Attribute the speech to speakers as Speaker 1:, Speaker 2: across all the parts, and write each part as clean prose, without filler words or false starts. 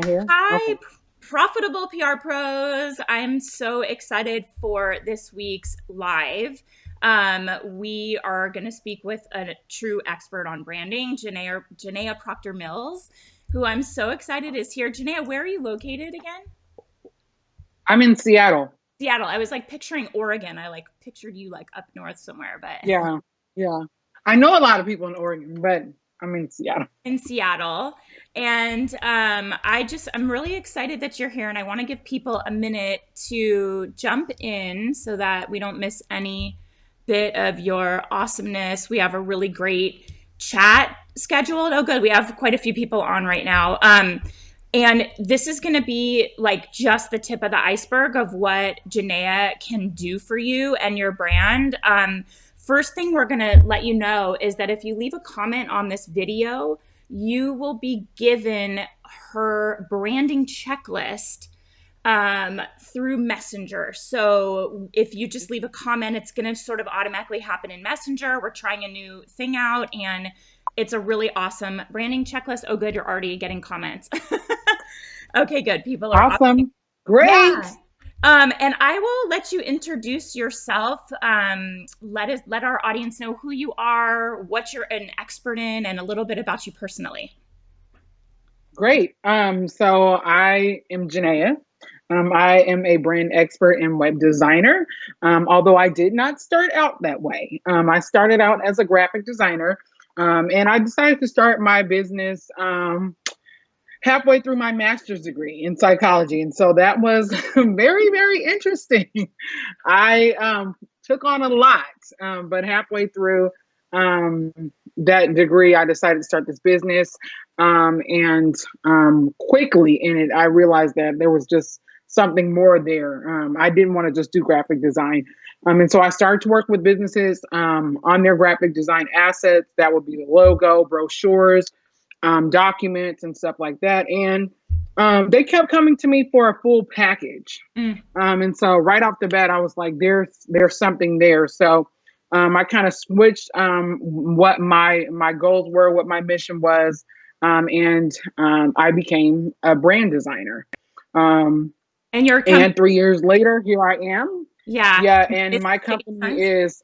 Speaker 1: I hear.
Speaker 2: Hi,
Speaker 1: Okay.
Speaker 2: profitable PR pros. I'm so excited for this week's live. We are going to speak with a true expert on branding, Jeanea Proctor-Mills, who I'm so excited is here. Jeanea, where are you located again?
Speaker 1: I'm in Seattle.
Speaker 2: Seattle. I was like picturing Oregon. I like pictured you like up north somewhere, but
Speaker 1: Yeah. Yeah. I know a lot of people in Oregon, but I'm in Seattle.
Speaker 2: in Seattle. And I'm really excited that you're here. And I want to give people a minute to jump in so that we don't miss any bit of your awesomeness. We have a really great chat scheduled. Oh, good. We have quite a few people on right now. And this is going to be like just the tip of the iceberg of what Jeanea can do for you and your brand. First thing we're going to let you know is that if you leave a comment on this video, you will be given her branding checklist through Messenger. So if you just leave a comment, it's going to sort of automatically happen in Messenger. We're trying a new thing out, and it's a really awesome branding checklist. Oh, good. You're already getting comments. Okay, good. People are
Speaker 1: Awesome. Great.
Speaker 2: yeah. And I will let you introduce yourself. Let our audience know who you are, what you're an expert in, and a little bit about you personally.
Speaker 1: Great. So I am Jeanea. I am a brand expert and web designer. Although I did not start out that way. I started out as a graphic designer. And I decided to start my business halfway through my master's degree in psychology. And so that was very, very interesting. I took on a lot, but halfway through um, that degree, I decided to start this business. And quickly in it, I realized that there was just something more there. I didn't want to just do graphic design. And so I started to work with businesses on their graphic design assets. That would be the logo, brochures, documents and stuff like that. And they kept coming to me for a full package.
Speaker 2: Mm.
Speaker 1: And so right off the bat, I was like, there's something there. So I kind of switched what my goals were, what my mission was, and I became a brand designer. Um,
Speaker 2: And your
Speaker 1: and
Speaker 2: company,
Speaker 1: 3 years later, here I am.
Speaker 2: yeah,
Speaker 1: Yeah, and
Speaker 2: it's
Speaker 1: my
Speaker 2: J
Speaker 1: company
Speaker 2: Designs.
Speaker 1: is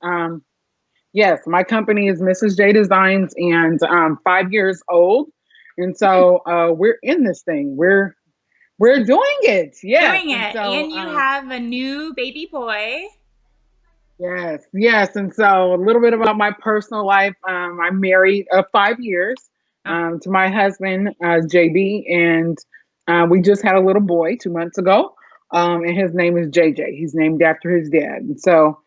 Speaker 1: yes, my company is Mrs. J Designs, and 5 years old. And so we're in this thing. We're doing it. Yes.
Speaker 2: Doing
Speaker 1: And
Speaker 2: it,
Speaker 1: so
Speaker 2: and you have a new baby boy.
Speaker 1: yes, yes. And so a little bit about my personal life. I'm married 5 years
Speaker 2: Oh,
Speaker 1: to my husband, JB, and we just had a little boy 2 months ago. And his name is JJ. He's named after his dad. And so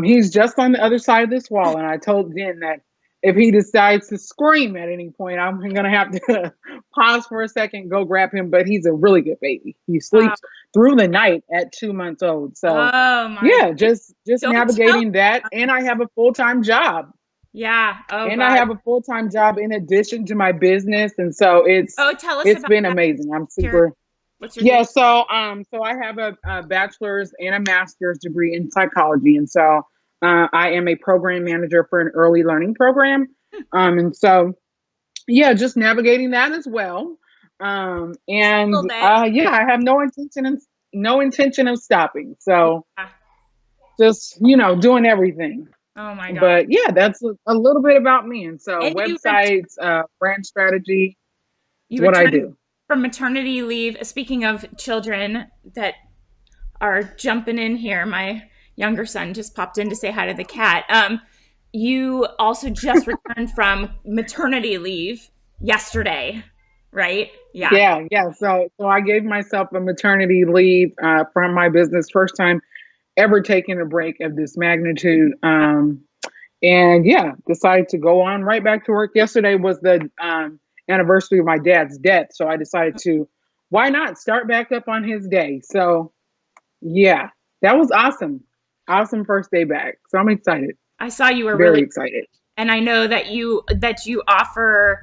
Speaker 1: he's just on the other side of this wall. And I told Jen that if he decides to scream at any point, I'm going to have to pause for a second, go grab him. But he's a really good baby. He
Speaker 2: oh,
Speaker 1: sleeps through the night at 2 months old. So
Speaker 2: oh my God!
Speaker 1: yeah, just
Speaker 2: Don't tell.
Speaker 1: navigating that, and I have a full-time job.
Speaker 2: Yeah. Oh
Speaker 1: And I
Speaker 2: God.
Speaker 1: have a full-time job in addition to my business, and so it's
Speaker 2: Oh, tell us
Speaker 1: it's
Speaker 2: about
Speaker 1: been
Speaker 2: that.
Speaker 1: amazing. I'm
Speaker 2: Your
Speaker 1: super.
Speaker 2: what's your
Speaker 1: Yeah,
Speaker 2: day?
Speaker 1: so I have a bachelor's and a master's degree in psychology, and so I am a program manager for an early learning program. And so yeah, just navigating that as well.
Speaker 2: Just a
Speaker 1: And
Speaker 2: little bit.
Speaker 1: yeah, I have no intention of stopping. So
Speaker 2: Yeah.
Speaker 1: just doing everything.
Speaker 2: Oh my God.
Speaker 1: But yeah, that's a little bit about me. And so
Speaker 2: And
Speaker 1: websites, brand strategy is
Speaker 2: you
Speaker 1: what I
Speaker 2: returned
Speaker 1: do.
Speaker 2: from maternity leave. Speaking of children that are jumping in here, my younger son just popped in to say hi to the cat. You also just returned from maternity leave yesterday, right? Yeah.
Speaker 1: Yeah, yeah. So I gave myself a maternity leave from my business, first time ever taking a break of this magnitude. And yeah, decided to go on right back to work. Yesterday was the anniversary of my dad's death, so I decided to why not start back up on his day. So yeah, that was awesome. Awesome first day back. So I'm excited.
Speaker 2: I saw you were
Speaker 1: Very
Speaker 2: really,
Speaker 1: excited.
Speaker 2: and I know that you offer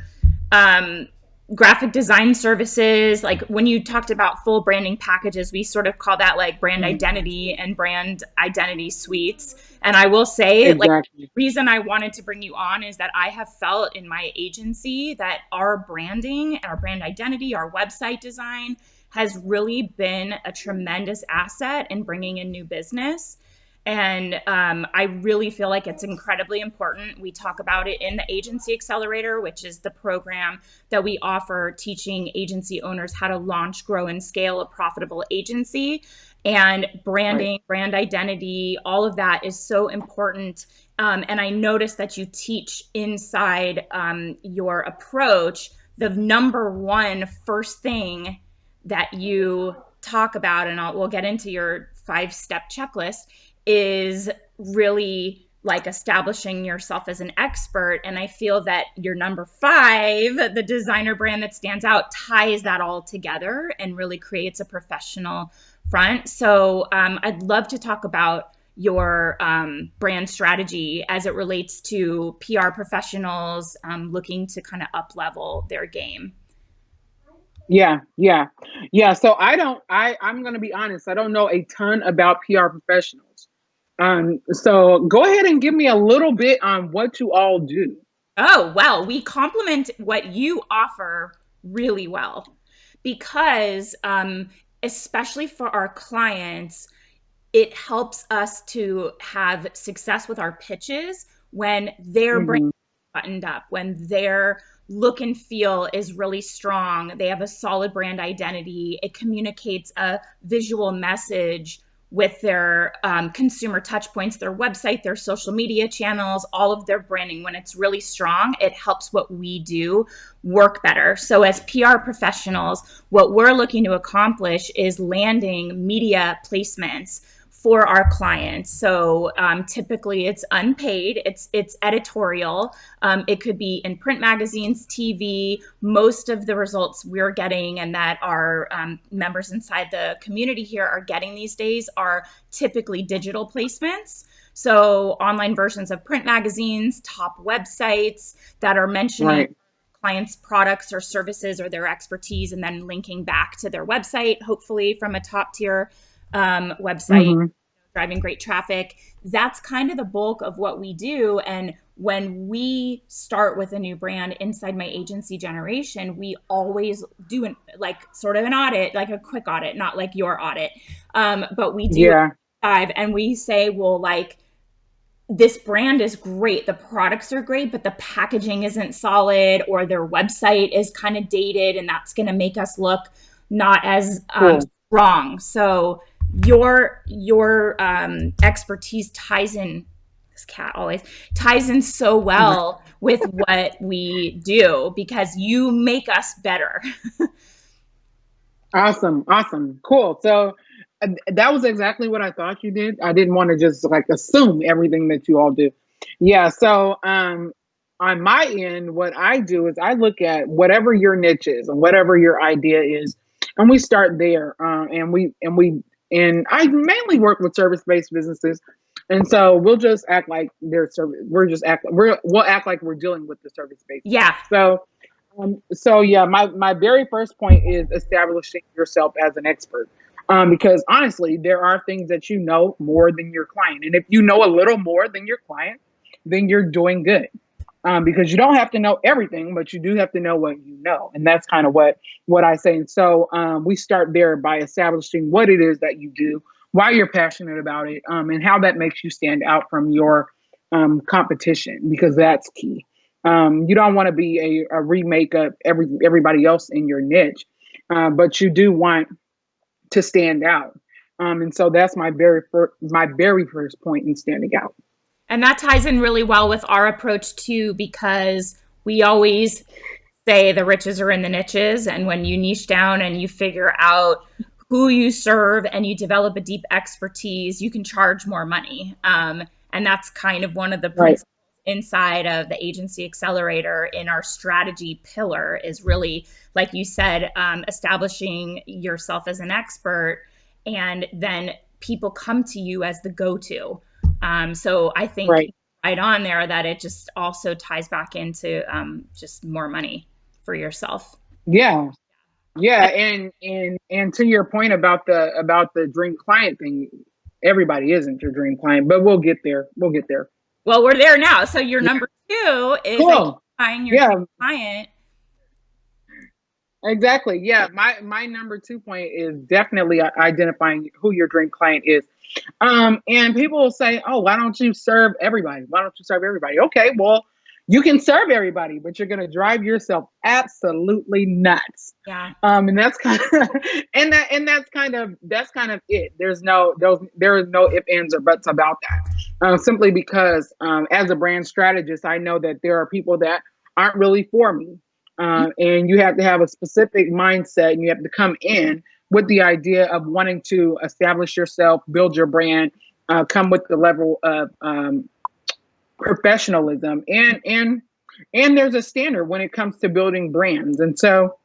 Speaker 2: um graphic design services. Like when you talked about full branding packages, we sort of call that like brand
Speaker 1: Mhm.
Speaker 2: identity and brand identity suites. And I will say, like,
Speaker 1: Exactly.
Speaker 2: reason I wanted to bring you on is that I have felt in my agency that our branding, our brand identity, our website design has really been a tremendous asset in bringing in new business. And I really feel like it's incredibly important. We talk about it in the Agency Accelerator, which is the program that we offer teaching agency owners how to launch, grow, and scale a profitable agency. And
Speaker 1: Right.
Speaker 2: branding, brand identity, all of that is so important. And I noticed that you teach inside your approach the number one first thing that you talk about, and we'll get into your 5-step checklist, is really like establishing yourself as an expert. And I feel that your number 5, the designer brand that stands out, ties that all together and really creates a professional front. So I'd love to talk about your brand strategy as it relates to PR professionals looking to kind of up level their game.
Speaker 1: Yeah, yeah, yeah. So I'm going to be honest. I don't know a ton about PR professionals. So go ahead and give me a little bit on what you all do.
Speaker 2: Oh, well, we complement what you offer really well because, especially for our clients, it helps us to have success with our pitches when their brand
Speaker 1: Hmm.
Speaker 2: is buttoned up, when their look and feel is really strong, they have a solid brand identity, it communicates a visual message with their consumer touch points, their website, their social media channels, all of their branding. When it's really strong, it helps what we do work better. So, as PR professionals, what we're looking to accomplish is landing media placements for our clients. So typically it's unpaid, it's editorial. It could be in print magazines, TV. Most of the results we're getting and that our members inside the community here are getting these days are typically digital placements. So online versions of print magazines, top websites that are mentioning
Speaker 1: Right.
Speaker 2: clients' products or services or their expertise, and then linking back to their website, hopefully from a top tier website,
Speaker 1: Hmm.
Speaker 2: driving great traffic. That's kind of the bulk of what we do. And when we start with a new brand inside my agency generation, we always do like sort of an audit, like a quick audit, not like your audit. But we do a
Speaker 1: Yeah.
Speaker 2: dive and we say, well, like, this brand is great. The products are great, but the packaging isn't solid or their website is kind of dated, and that's going to make us look not as
Speaker 1: Cool.
Speaker 2: strong. So your expertise ties in. This cat always ties in so well with what we do because you make us better.
Speaker 1: Awesome. Awesome. Cool. So that was exactly what I thought you did. I didn't want to just like assume everything that you all do. Yeah. So on my end, what I do is I look at whatever your niche is and whatever your idea is, and we start there. And I mainly work with service based businesses, and so we'll just act like they're service. We'll act like we're dealing with the service based
Speaker 2: Yeah.
Speaker 1: business. So yeah, my very first point is establishing yourself as an expert. Because honestly, there are things that you know more than your client, and if you know a little more than your client, then you're doing good. Because you don't have to know everything, but you do have to know what you know, and that's kind of what I say. And so we start there by establishing what it is that you do, why you're passionate about it, and how that makes you stand out from your competition, because that's key. You don't want to be a remake of everybody else in your niche, but you do want to stand out. And so that's my very first point in standing out.
Speaker 2: And that ties in really well with our approach too, because we always say the riches are in the niches. And when you niche down and you figure out who you serve and you develop a deep expertise, you can charge more money. And that's kind of one of the
Speaker 1: Right.
Speaker 2: principles inside of the agency accelerator in our strategy pillar is really, like you said, establishing yourself as an expert. And then people come to you as the go to. So I think
Speaker 1: Right.
Speaker 2: right on there that it just also ties back into just more money for yourself.
Speaker 1: Yeah. Yeah, and to your point about the dream client thing, everybody isn't your dream client, but we'll get there. We'll get there.
Speaker 2: Well, we're there now. So your
Speaker 1: Yeah.
Speaker 2: number two is
Speaker 1: Cool.
Speaker 2: identifying your dream
Speaker 1: Yeah,
Speaker 2: client.
Speaker 1: exactly. Yeah, my number 2 point is definitely identifying who your dream client is. And people will say, "Oh, why don't you serve everybody? Why don't you serve everybody?" Okay, well, you can serve everybody, but you're going to drive yourself absolutely nuts.
Speaker 2: Yeah.
Speaker 1: And that's kind of that's kind of it. There is no if ands or buts about that. Simply because as a brand strategist, I know that there are people that aren't really for me, and you have to have a specific mindset, and you have to come in with the idea of wanting to establish yourself, build your brand, come with the level of professionalism, and there's a standard when it comes to building brands. And so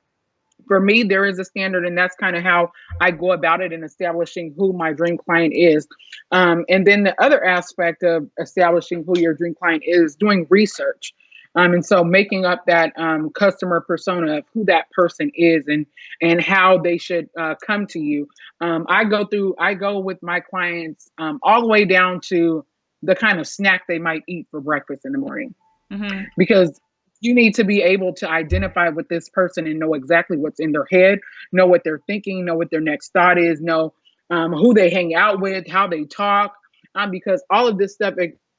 Speaker 1: for me, there is a standard, and that's kind of how I go about it in establishing who my dream client is. And then the other aspect of establishing who your dream client is doing research. And so making up that customer persona of who that person is and how they should come to you. I go with my clients all the way down to the kind of snack they might eat for breakfast in the morning,
Speaker 2: Mm-hmm.
Speaker 1: because you need to be able to identify with this person and know exactly what's in their head, know what they're thinking, know what their next thought is, know who they hang out with, how they talk, because all of this stuff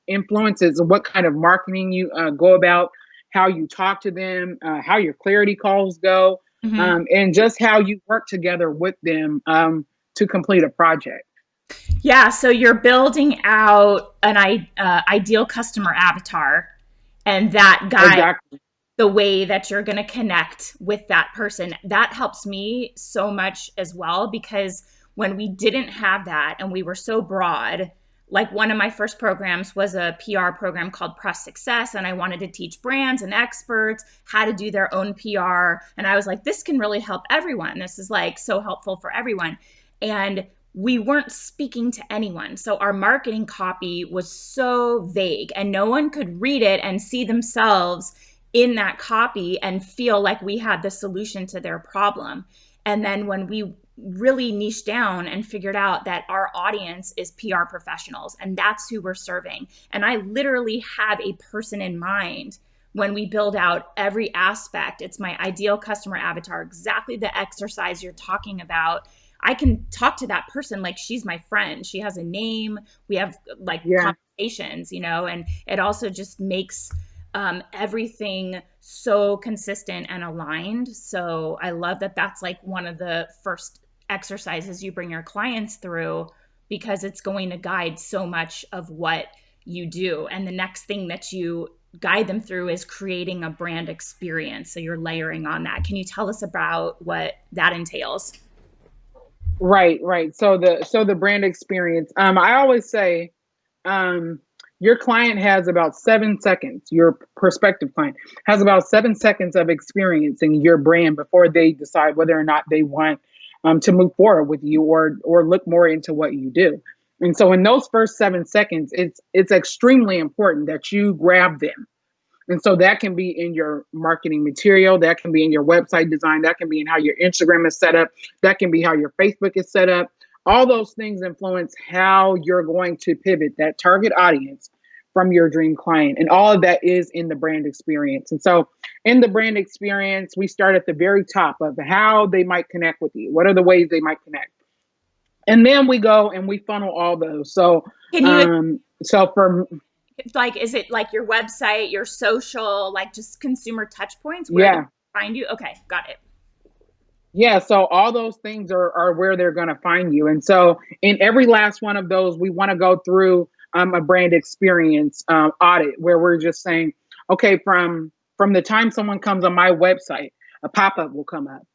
Speaker 1: influences what kind of marketing you go about, how you talk to them, how your clarity calls go,
Speaker 2: Mm-hmm.
Speaker 1: and just how you work together with them to complete a project.
Speaker 2: Yeah. So you're building out an ideal customer avatar, and that guide
Speaker 1: Exactly.
Speaker 2: the way that you're going to connect with that person. That helps me so much as well, because when we didn't have that and we were so broad, like one of my first programs was a PR program called Press Success, and I wanted to teach brands and experts how to do their own PR. And I was like, this can really help everyone. This is like so helpful for everyone. And we weren't speaking to anyone. So our marketing copy was so vague, and no one could read it and see themselves in that copy and feel like we had the solution to their problem. And then when we really niched down and figured out that our audience is PR professionals and that's who we're serving. And I literally have a person in mind when we build out every aspect. It's my ideal customer avatar, exactly the exercise you're talking about. I can talk to that person like she's my friend. She has a name. We have like
Speaker 1: Yeah.
Speaker 2: conversations, and it also just makes everything so consistent and aligned. So I love that that's like one of the first exercises you bring your clients through, because it's going to guide so much of what you do. And the next thing that you guide them through is creating a brand experience. So you're layering on that. Can you tell us about what that entails?
Speaker 1: Right, right. So the brand experience. I always say, um, your client has about 7 seconds. Your prospective client has about 7 seconds of experiencing your brand before they decide whether or not they want to move forward with you or look more into what you do. And so, in those first 7 seconds, it's extremely important that you grab them. And so that can be in your marketing material, that can be in your website design, that can be in how your Instagram is set up, that can be how your Facebook is set up. All those things influence how you're going to pivot that target audience from your dream client. And all of that is in the brand experience. And so in the brand experience, we start at the very top of how they might connect with you. What are the ways they might connect? And then we go and we funnel all those.
Speaker 2: Can you,
Speaker 1: So for
Speaker 2: like, is it like your website, your social, like just consumer touch points? Where they
Speaker 1: yeah,
Speaker 2: find you? Okay, got it.
Speaker 1: Yeah, so all those things are where they're going to find you. And so in every last one of those, we want to go through a brand experience audit where we're just saying, okay, from the time someone comes on my website, a pop-up will come up.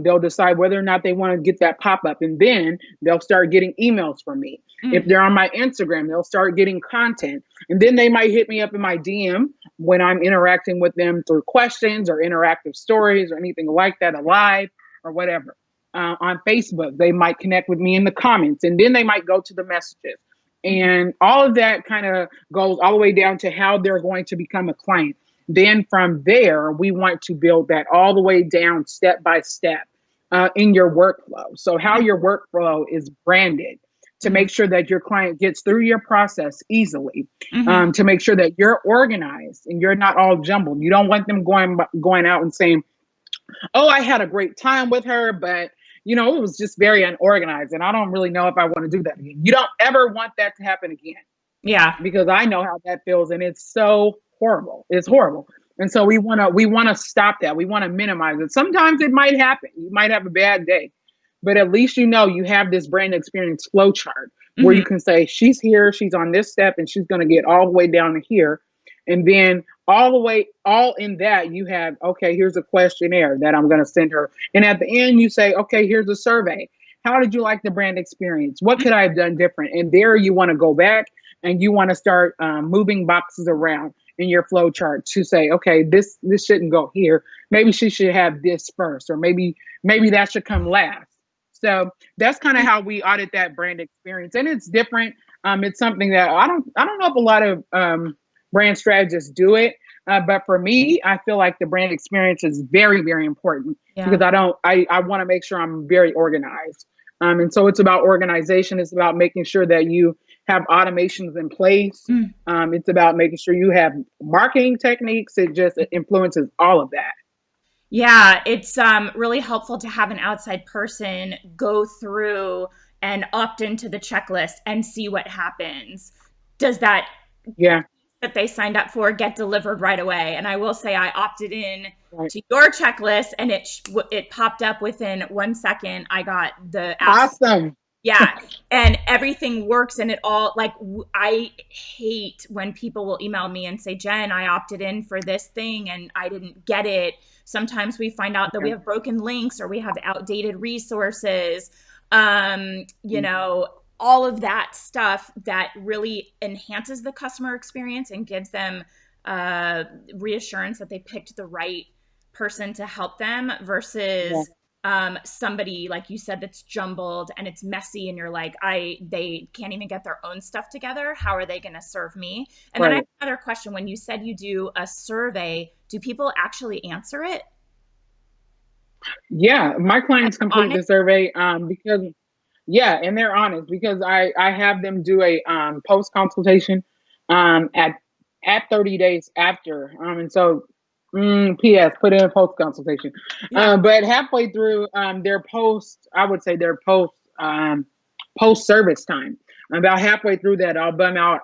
Speaker 1: They'll decide whether or not they want to get that pop-up, and then they'll start getting emails from me. If
Speaker 2: Mm.
Speaker 1: they're on my Instagram, they'll start getting content, and then they might hit me up in my DM when I'm interacting with them through questions or interactive stories or anything like that, alive or whatever. On Facebook, they might connect with me in the comments, and then they might go to the messages.
Speaker 2: Mhm.
Speaker 1: And all of that kind of goes all the way down to how they're going to become a client. Then from there, we want to build that all the way down step by step in your workflow. So, how your workflow is branded to
Speaker 2: Mm-hmm.
Speaker 1: make sure that your client gets through your process easily,
Speaker 2: Mm-hmm.
Speaker 1: to make sure that you're organized and you're not all jumbled. You don't want them going out and saying, "Oh, I had a great time with her, but it was just very unorganized, and I don't really know if I want to do that again." You don't ever want that to happen again
Speaker 2: Yeah.
Speaker 1: because I know how that feels, and it's so horrible. It's horrible. And so we wanna stop that. We want to minimize it. Sometimes it might happen. You might have a bad day, but at least you have this brand experience flow chart where
Speaker 2: Mm-hmm.
Speaker 1: you can say she's here, she's on this step, and she's going to get all the way down to here, and then all in that you have, okay, here's a questionnaire that I'm going to send her, and at the end you say, okay, here's a survey. How did you like the brand experience? What could I have done different? And there you want to go back and you want to start moving boxes around in your flow chart to say, okay, this shouldn't go here. Maybe she should have this first, or maybe that should come last. So that's kind of how we audit that brand experience, and it's different. It's something that I don't know if a lot of brand strategists do it, but for me, I feel like the brand experience is very, very important
Speaker 2: Yeah.
Speaker 1: because I want to make sure I'm very organized. And so it's about organization. It's about making sure that you have automations in place.
Speaker 2: Mm.
Speaker 1: It's about making sure you have marketing techniques. It influences all of that.
Speaker 2: Yeah, it's really helpful to have an outside person go through and opt into the checklist and see what happens. Does
Speaker 1: Yeah,
Speaker 2: that they signed up for get delivered right away? And I will say I opted in
Speaker 1: right.
Speaker 2: to your checklist, and it popped up within 1 second. I got the ask.
Speaker 1: Awesome.
Speaker 2: Yeah. And everything works, and it all like I hate when people will email me and say, Jen, I opted in for this thing and I didn't get it. Sometimes we find out that we
Speaker 1: Yeah.
Speaker 2: have broken links or we have outdated resources.
Speaker 1: Mhm.
Speaker 2: All of that stuff that really enhances the customer experience and gives them uh, reassurance that they picked the right person to help them
Speaker 1: Yeah,
Speaker 2: versus somebody like you said that's jumbled and it's messy and you're like they can't even get their own stuff together. How are they going to serve me? And then I have
Speaker 1: right.
Speaker 2: another question. When you said you do a survey, do people actually answer it
Speaker 1: Yeah, my
Speaker 2: and
Speaker 1: clients
Speaker 2: they're
Speaker 1: complete
Speaker 2: honest?
Speaker 1: the survey because yeah, and they're honest because I have them do a post consultation at 30 days after, and so P.S. put in post consultation,
Speaker 2: Yeah.
Speaker 1: but halfway through their post, I would say their post service time. About halfway through that, I'll bum out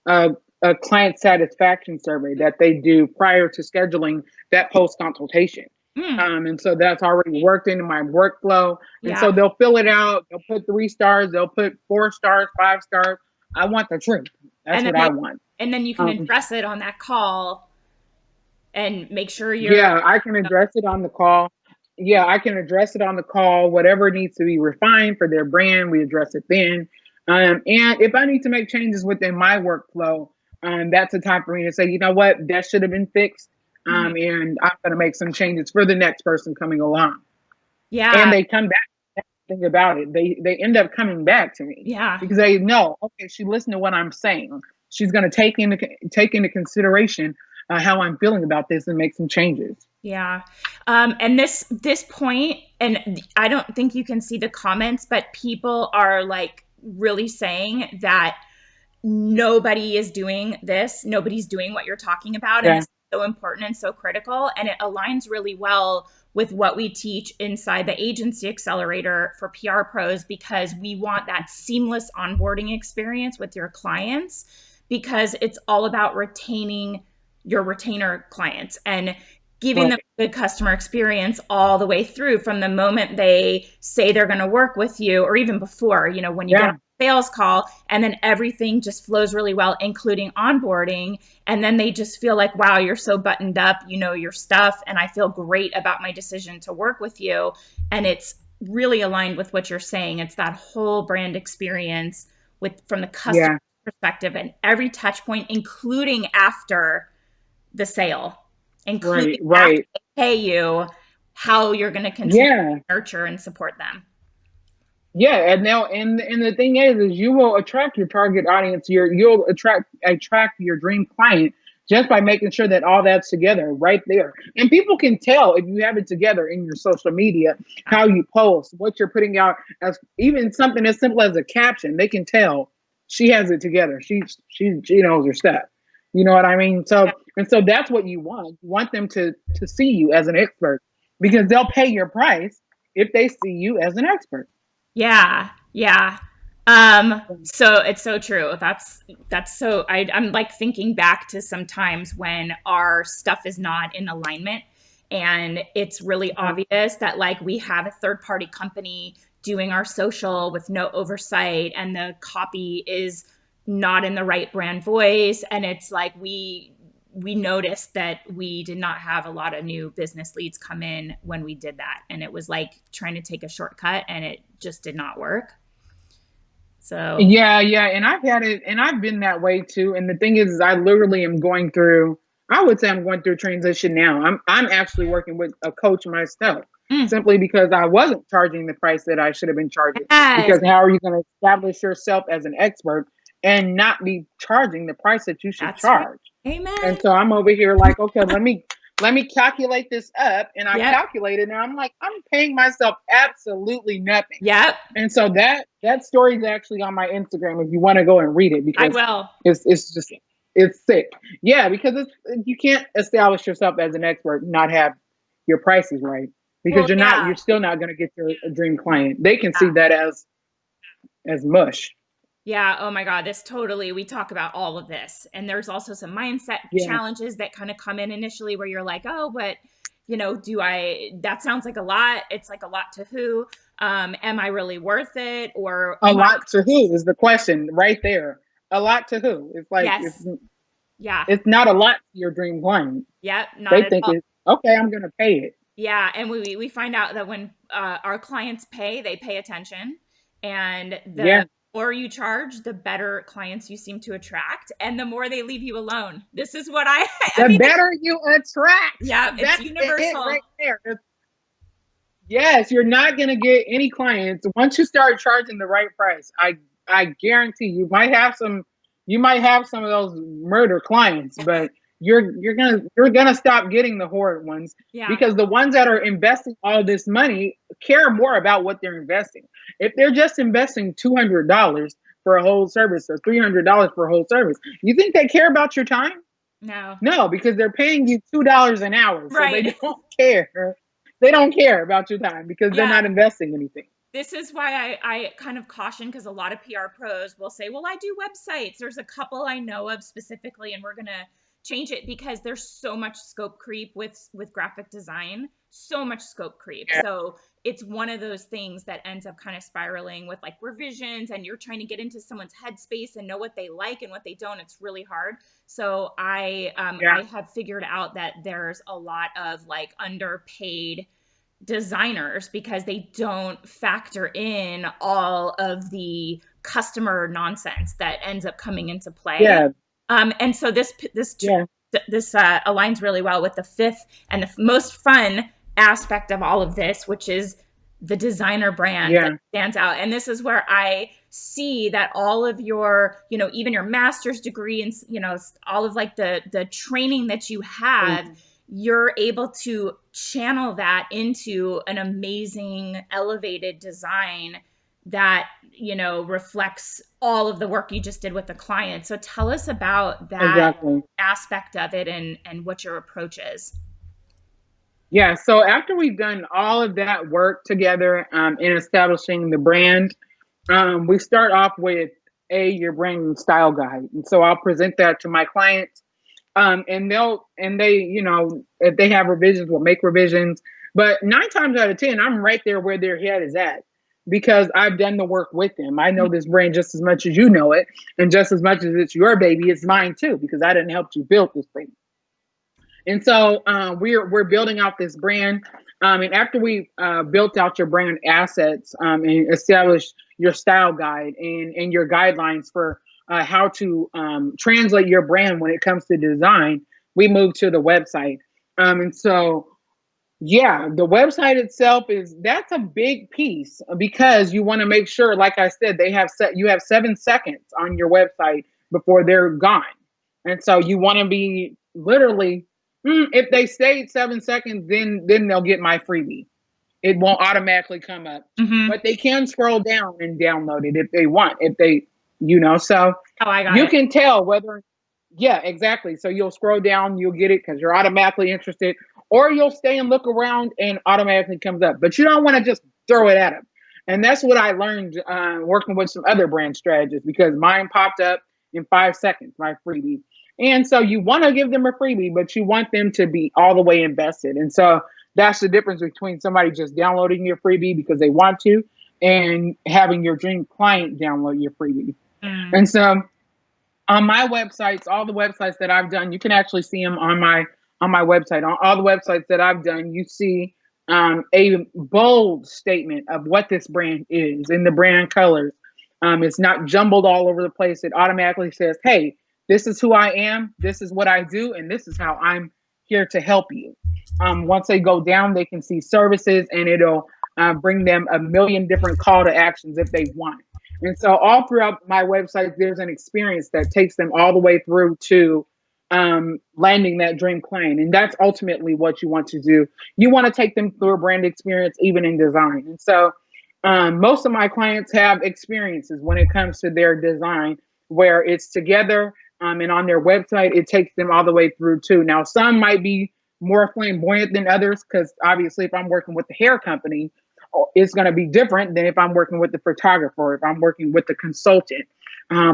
Speaker 1: a, a client satisfaction survey that they do prior to scheduling that post consultation.
Speaker 2: Mm,
Speaker 1: And so that's already worked into my workflow. And so
Speaker 2: yeah.
Speaker 1: they'll fill it out. They'll put 3 stars. They'll put 4 stars, 5 stars. I want the truth. That's
Speaker 2: and then
Speaker 1: what I
Speaker 2: they
Speaker 1: want.
Speaker 2: and then you can
Speaker 1: Um,
Speaker 2: address it on that call and make sure you're
Speaker 1: yeah, I can address it on the call. Yeah, I can address it on the call. Whatever needs to be refined for their brand, we address it then. And if I need to make changes within my workflow, that's the time for me to say, you know what, that should have been fixed.
Speaker 2: Mhm.
Speaker 1: And I'm going to make some changes for the next person coming along. And
Speaker 2: Yeah.
Speaker 1: they come back. Think about it. They end up coming back to me
Speaker 2: Yeah.
Speaker 1: because they know, okay, she listened to what I'm saying. She's going to take into consideration how I'm feeling about this and make some changes.
Speaker 2: Yeah. And this point, and I don't think you can see the comments, but people are like really saying that nobody is doing this. Nobody's doing what you're talking about. And
Speaker 1: Yeah,
Speaker 2: this is so important and so critical. And it aligns really well with what we teach inside the agency accelerator for PR pros because we want that seamless onboarding experience with your clients because it's all about retaining your retainer clients and giving them
Speaker 1: right.
Speaker 2: a good customer experience all the way through from the moment they say they're going to work with you or even before, when you get
Speaker 1: Yeah,
Speaker 2: on a sales call and then everything just flows really well, including onboarding. And then they just feel like, wow, you're so buttoned up, you know your stuff. And I feel great about my decision to work with you. And it's really aligned with what you're saying. It's that whole brand experience from the customer
Speaker 1: yeah,
Speaker 2: perspective and every touch point, including after the sale,
Speaker 1: right,
Speaker 2: including after
Speaker 1: right.
Speaker 2: they pay you, how you're going to continue
Speaker 1: Yeah,
Speaker 2: to nurture and support them.
Speaker 1: yeah. And now, and the thing is you will attract your target audience. You'll attract your dream client just by making sure that all that's together right there. And people can tell if you have it together in your social media, how you post, what you're putting out, as even something as simple as a caption. They can tell she has it together. She knows her stuff. You know what I mean? So and so that's what you want. You want them to see you as an expert because they'll pay your price if they see you as an expert.
Speaker 2: Yeah, yeah. So it's so true. That's so I'm like thinking back to some times when our stuff is not in alignment and it's really obvious that like we have a third party company doing our social with no oversight and the copy is not in the right brand voice and it's like we noticed that we did not have a lot of new business leads come in when we did that. And it was like trying to take a shortcut and it just did not work. So,
Speaker 1: Yeah, and I've had it, and I've been that way too. And the thing is I literally am going through. I would say I'm going through a transition now. I'm actually working with a coach myself,
Speaker 2: mm,
Speaker 1: simply because I wasn't charging the price that I should have been charging.
Speaker 2: yes,
Speaker 1: Because how are you going to establish yourself as an expert and not be charging the price that you should
Speaker 2: that's right.
Speaker 1: charge? And
Speaker 2: Amen.
Speaker 1: so I'm over here like, okay, let me calculate this up, and I
Speaker 2: Yep.
Speaker 1: calculated, and I'm like, I'm paying myself absolutely nothing.
Speaker 2: Yep.
Speaker 1: And so that story is actually on my Instagram if you want to go and read it
Speaker 2: I
Speaker 1: because
Speaker 2: will.
Speaker 1: it's just it's sick. Yeah, because it's you can't establish yourself as an expert and not have your prices right because
Speaker 2: Well, yeah.
Speaker 1: you're still not going to get your dream client. They can see
Speaker 2: Yeah.
Speaker 1: that as mush.
Speaker 2: Yeah. Oh my God. This totally, we talk about all of this. And there's also some mindset
Speaker 1: Yeah.
Speaker 2: challenges that kind of come in initially where you're like, oh, but, that sounds like a lot. It's like a lot to who? Am I really worth it? Or
Speaker 1: A
Speaker 2: my,
Speaker 1: lot to who is the question right there. A lot to who? It's like
Speaker 2: yes. Yeah.
Speaker 1: it's not a lot to your dream client.
Speaker 2: Yep. Not
Speaker 1: They
Speaker 2: at
Speaker 1: think
Speaker 2: all.
Speaker 1: it's okay. I'm going to pay it.
Speaker 2: Yeah, and we find out that when our clients pay, they pay attention, and
Speaker 1: Yeah.
Speaker 2: the more you charge, the better clients you seem to attract, and the more they leave you alone. This is what I I
Speaker 1: The
Speaker 2: mean,
Speaker 1: better you attract.
Speaker 2: yeah, it's
Speaker 1: That's it
Speaker 2: universal.
Speaker 1: right there. Yes, you're not going to get any clients once you start charging the right price. I guarantee you might have some of those murder clients, but you're gonna stop getting the horrid ones
Speaker 2: Yeah,
Speaker 1: because the ones that are investing all this money care more about what they're investing. If they're just investing $200 for a whole service or $300 for a whole service, you think they care about your time?
Speaker 2: no,
Speaker 1: No, because they're paying you $2 an hour, so they
Speaker 2: right.
Speaker 1: don't care. They don't care about your time because they're
Speaker 2: Yeah,
Speaker 1: not investing anything.
Speaker 2: this is why I kind of caution because a lot of PR pros will say, well, I do websites. There's a couple I know of specifically, and we're going to change it because there's so much scope creep with graphic design, so much scope creep.
Speaker 1: Yeah,
Speaker 2: So it's one of those things that ends up kind of spiraling with like revisions and you're trying to get into someone's headspace and know what they like and what they don't. It's really hard. So
Speaker 1: yeah,
Speaker 2: I have figured out that there's a lot of like underpaid designers because they don't factor in all of the customer nonsense that ends up coming into play.
Speaker 1: yeah,
Speaker 2: And so
Speaker 1: yeah,
Speaker 2: this aligns really well with the fifth and the most fun aspect of all of this, which is the designer brand that
Speaker 1: yeah.
Speaker 2: stands out. And this is where I see that all of your, even your master's degree and all of like the training that you have,
Speaker 1: Mhm.
Speaker 2: you're able to channel that into an amazing elevated design that reflects all of the work you just did with the client. So tell us about that
Speaker 1: Exactly.
Speaker 2: aspect of it and what your approach is.
Speaker 1: Yeah. So after we've done all of that work together in establishing the brand, we start off with your brand style guide, and so I'll present that to my clients, and they if they have revisions, we'll make revisions. But 9 times out of 10, I'm right there where their head is at because I've done the work with them. I know this brand just as much as you know it, and just as much as it's your baby, it's mine too because I didn't help you build this thing. And so we're building out this brand. And after we built out your brand assets and established your style guide and your guidelines for how to translate your brand when it comes to design, we moved to the website. And so, yeah, the website itself that's a big piece because you want to make sure, like I said, you have 7 seconds on your website before they're gone. And so you want to be literally, if they stayed 7 seconds, then they'll get my freebie. It won't automatically come up,
Speaker 2: Mm-hmm.
Speaker 1: but they can scroll down and download it if they want. If they, so
Speaker 2: Oh, I got
Speaker 1: you
Speaker 2: it.
Speaker 1: can tell whether, yeah, exactly. So you'll scroll down, you'll get it because you're automatically interested, or you'll stay and look around and automatically comes up. But you don't want to just throw it at them. And that's what I learned working with some other brand strategists, because mine popped up in 5 seconds, my freebie. And so you want to give them a freebie, but you want them to be all the way invested. And so that's the difference between somebody just downloading your freebie because they want to, and having your dream client download your freebie.
Speaker 2: Mm.
Speaker 1: And so on my websites, all the websites that I've done, you can actually see them on my website. On all the websites that I've done, you see a bold statement of what this brand is in the brand colors. It's not jumbled all over the place. It automatically says, "Hey, this is who I am. This is what I do, and this is how I'm here to help you." Once they go down, they can see services, and it'll bring them a million different call to actions if they want. And so all throughout my website, there's an experience that takes them all the way through to landing that dream client. And that's ultimately what you want to do. You want to take them through a brand experience, even in design. And so most of my clients have experiences when it comes to their design where it's together, and on their website, it takes them all the way through too. Now, some might be more flamboyant than others because obviously, if I'm working with the hair company, it's going to be different than if I'm working with the photographer, if I'm working with the consultant.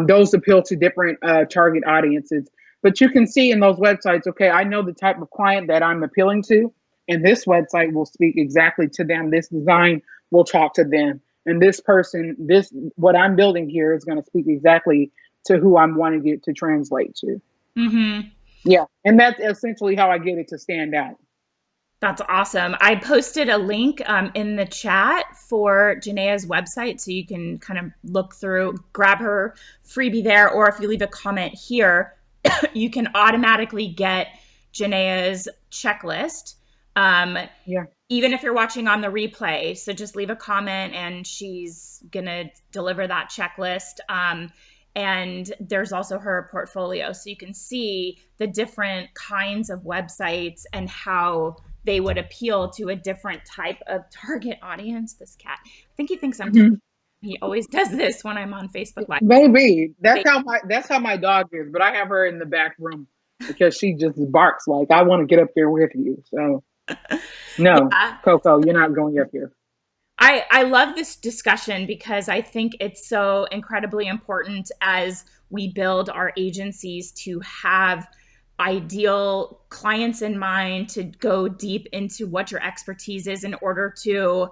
Speaker 1: Those appeal to different target audiences. But you can see in those websites, okay, I know the type of client that I'm appealing to, and this website will speak exactly to them. This design will talk to them. And this person, this what I'm building here is going to speak exactly to who I'm wanting it to translate to.
Speaker 2: Mm-hmm.
Speaker 1: Yeah. And that's essentially how I get it to stand out.
Speaker 2: That's awesome. I posted a link in the chat for Jeanea's website, so you can kind of look through, grab her freebie there, or if you leave a comment here, you can automatically get Jeanea's checklist. Um,
Speaker 1: Yeah.
Speaker 2: Even if you're watching on the replay. So just leave a comment and she's going to deliver that checklist. And there's also her portfolio. So you can see the different kinds of websites and how they would appeal to a different type of target audience. This cat, I think he thinks I'm
Speaker 1: Mhm.
Speaker 2: he always does this when I'm on Facebook Live.
Speaker 1: Maybe that's how my dog is, but I have her in the back room because she just barks like I want to get up there with you. So no,
Speaker 2: Yeah.
Speaker 1: Coco, you're not going up here.
Speaker 2: I love this discussion because I think it's so incredibly important as we build our agencies to have ideal clients in mind, to go deep into what your expertise is in order to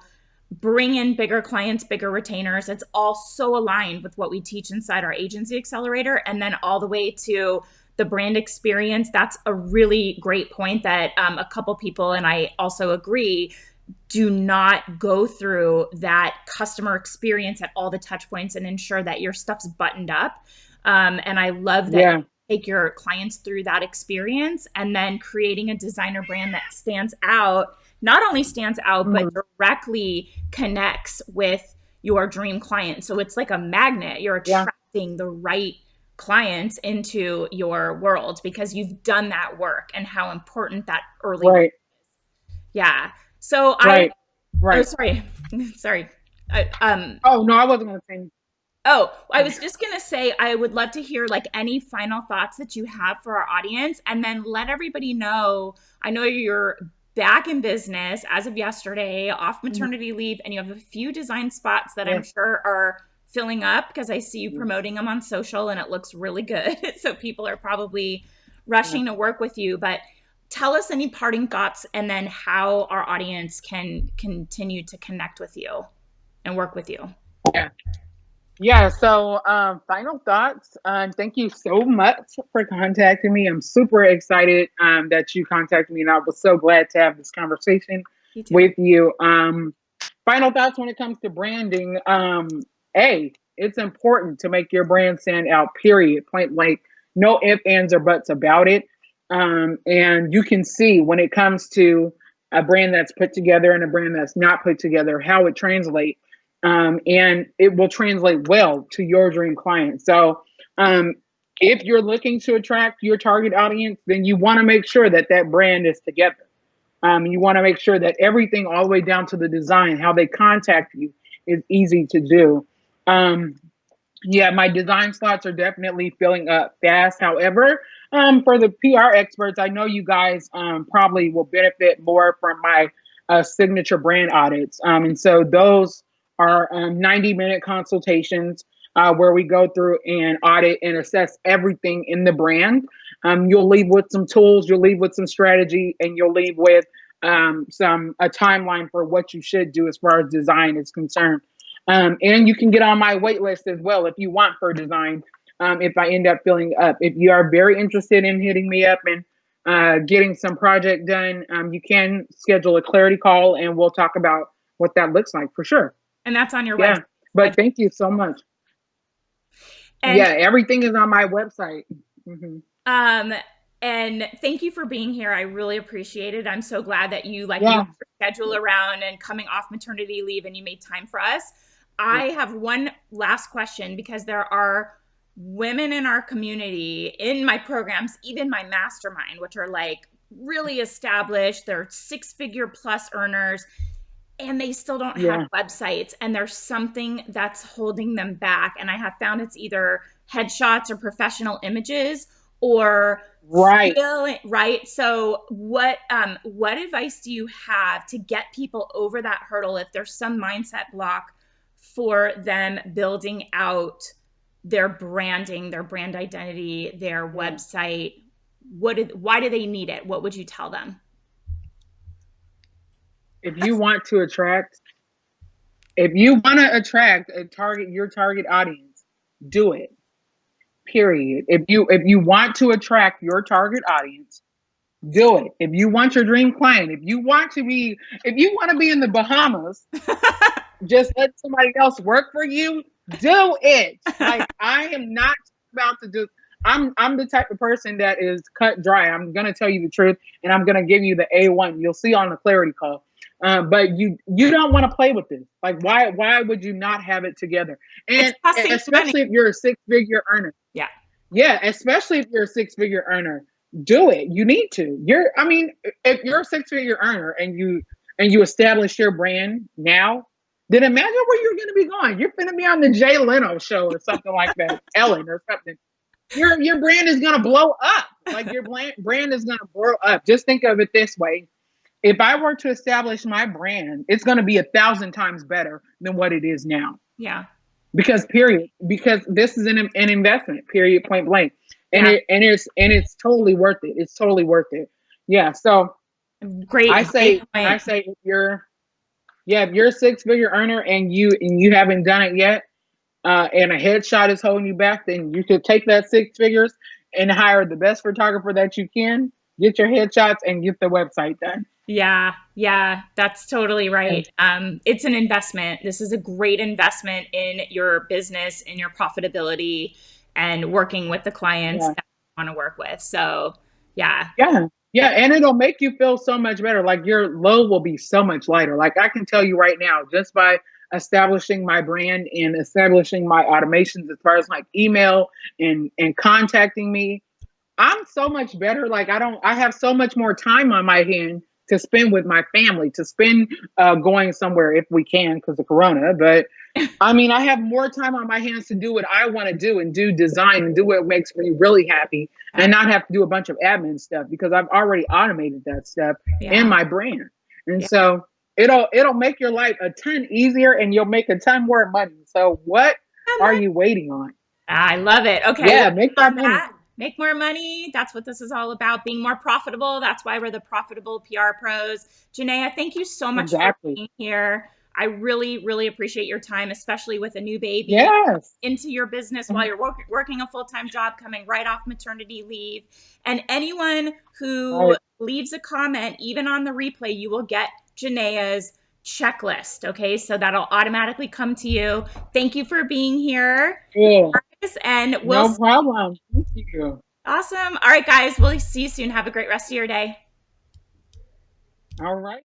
Speaker 2: bring in bigger clients, bigger retainers. It's all so aligned with what we teach inside our agency accelerator, and then all the way to the brand experience. That's a really great point that a couple people, and I also agree, do not go through that customer experience at all the touch points and ensure that your stuff's buttoned up. And I love that
Speaker 1: Yeah.
Speaker 2: you take your clients through that experience, and then creating a designer brand that stands out, not only stands out, but
Speaker 1: Mhm.
Speaker 2: directly connects with your dream client. So it's like a magnet. You're
Speaker 1: Yeah.
Speaker 2: attracting the right clients into your world because you've done that work, and how important that early work.
Speaker 1: Right.
Speaker 2: Yeah. So
Speaker 1: Right.
Speaker 2: oh,
Speaker 1: Right.
Speaker 2: sorry. Sorry. I,
Speaker 1: Oh no, I wasn't going to say.
Speaker 2: oh, I was just going to say, I would love to hear like any final thoughts that you have for our audience, and then let everybody know. I know you're back in business as of yesterday, off
Speaker 1: Mhm.
Speaker 2: maternity leave, and you have a few design spots that I'm
Speaker 1: Yes.
Speaker 2: sure are filling up because I see you
Speaker 1: Yeah.
Speaker 2: promoting them on social and it looks really good. So people are probably
Speaker 1: Yeah.
Speaker 2: rushing to work with you, but tell us any parting thoughts, and then how our audience can continue to connect with you and work with you.
Speaker 1: Yeah. Yeah, so final thoughts. Thank you so much for contacting me. I'm super excited that you contacted me, and I was so glad to have this conversation
Speaker 2: You too.
Speaker 1: with you. Final thoughts when it comes to branding. It's important to make your brand stand out, period. Point blank. No ifs, ands, or buts about it. And you can see when it comes to a brand that's put together and a brand that's not put together, how it translates, and it will translate well to your dream client. So, um, if you're looking to attract your target audience, then you want to make sure that that brand is together. You want to make sure that everything, all the way down to the design, how they contact you, is easy to do. Um, yeah, my design slots are definitely filling up fast. However, for the PR experts, I know you guys probably will benefit more from my signature brand audits. And so those are 90-minute consultations where we go through and audit and assess everything in the brand. You'll leave with some tools, you'll leave with some strategy, and you'll leave with some a timeline for what you should do as far as design is concerned. And you can get on my wait list as well if you want for design. If I end up filling up, if you are very interested in hitting me up and getting some project done, you can schedule a clarity call and we'll talk about what that looks like for sure.
Speaker 2: And that's on your
Speaker 1: Yeah. But thank you so much.
Speaker 2: And
Speaker 1: Yeah, everything is on my website. Hmm.
Speaker 2: um and thank you for being here. I really appreciate it. I'm so glad that you like
Speaker 1: Yeah.
Speaker 2: moved your schedule around and coming off maternity leave and you made time for us. I have one last question because there are women in our community, in my programs, even my mastermind, which are like really established, they're 6-figure plus earners, and they still don't have
Speaker 1: Yeah.
Speaker 2: websites, and there's something that's holding them back. And I have found it's either headshots or professional images or
Speaker 1: Right.
Speaker 2: feeling right. So what advice do you have to get people over that hurdle if there's some mindset block for them building out their branding, their brand identity, their
Speaker 1: Yeah.
Speaker 2: website? Why do they need it? What would you tell them?
Speaker 1: If you want to attract, if you want to attract a target, your target audience, do it. Period. If you want to attract your target audience, do it. If you want your dream client, if you want to be in the Bahamas, just let somebody else work for you. Do it. Like, I am not about to do. I'm the type of person that is cut dry. I'm gonna tell you the truth, and I'm gonna give you the A1. You'll see on the clarity call. But you don't want to play with this. Like, why would you not have it together?
Speaker 2: It's
Speaker 1: And
Speaker 2: costing you money.
Speaker 1: especially if you're a 6-figure earner.
Speaker 2: Yeah.
Speaker 1: Yeah, especially if you're a 6-figure earner, do it. You need to. I mean, if you're a 6-figure earner and you establish your brand now, then imagine where you're going to be going. You're going to be on the Jay Leno show or something like that, Ellen or something. Your brand is going to blow up. Like, your brand is going to blow up. Just think of it this way: if I were to establish my brand, it's going to be 1,000 times better than what it is now.
Speaker 2: Yeah.
Speaker 1: Because this is an investment, period, point blank. And
Speaker 2: Yeah.
Speaker 1: it's totally worth it. It's totally worth it. Yeah. So
Speaker 2: Great.
Speaker 1: I say
Speaker 2: Great point.
Speaker 1: if you're a 6-figure earner and you haven't done it yet, and a headshot is holding you back, then you should take that 6 figures and hire the best photographer that you can, get your headshots and get the website done.
Speaker 2: Yeah, yeah, that's totally right. It's an investment. This is a great investment in your business, in your profitability, and working with the clients
Speaker 1: Yeah.
Speaker 2: that you want to work with. So, yeah,
Speaker 1: Yeah. Yeah. And it'll make you feel so much better. Like, your load will be so much lighter. Like, I can tell you right now, just by establishing my brand and establishing my automations as far as like email and contacting me, I'm so much better. Like, I have so much more time on my hand to spend with my family, to spend going somewhere if we can because of Corona. But I mean, I have more time on my hands to do what I want to do and do design and do what makes me really happy and not have to do a bunch of admin stuff because I've already automated that stuff in
Speaker 2: yeah,
Speaker 1: my brand. And
Speaker 2: yeah.
Speaker 1: so it'll make your life a ton easier and you'll make a ton more money. So what
Speaker 2: I
Speaker 1: are
Speaker 2: love,
Speaker 1: you waiting on?
Speaker 2: I love it. Okay,
Speaker 1: Yeah,
Speaker 2: well,
Speaker 1: make
Speaker 2: on
Speaker 1: that money.
Speaker 2: that, make more money. That's what this is all about, being more profitable. That's why we're the Profitable PR Pros. Jeanea, thank you so much for
Speaker 1: Exactly.
Speaker 2: being here. I really, really appreciate your time, especially with a new baby
Speaker 1: Yes.
Speaker 2: into your business while you're working a full-time job, coming right off maternity leave. And anyone who
Speaker 1: Right.
Speaker 2: leaves a comment, even on the replay, you will get Jeanea's checklist. Okay, so that'll automatically come to you. Thank you for being here,
Speaker 1: Yeah.
Speaker 2: and we'll
Speaker 1: No problem. Thank you.
Speaker 2: awesome. All right, guys, we'll see you soon. Have a great rest of your day.
Speaker 1: All right.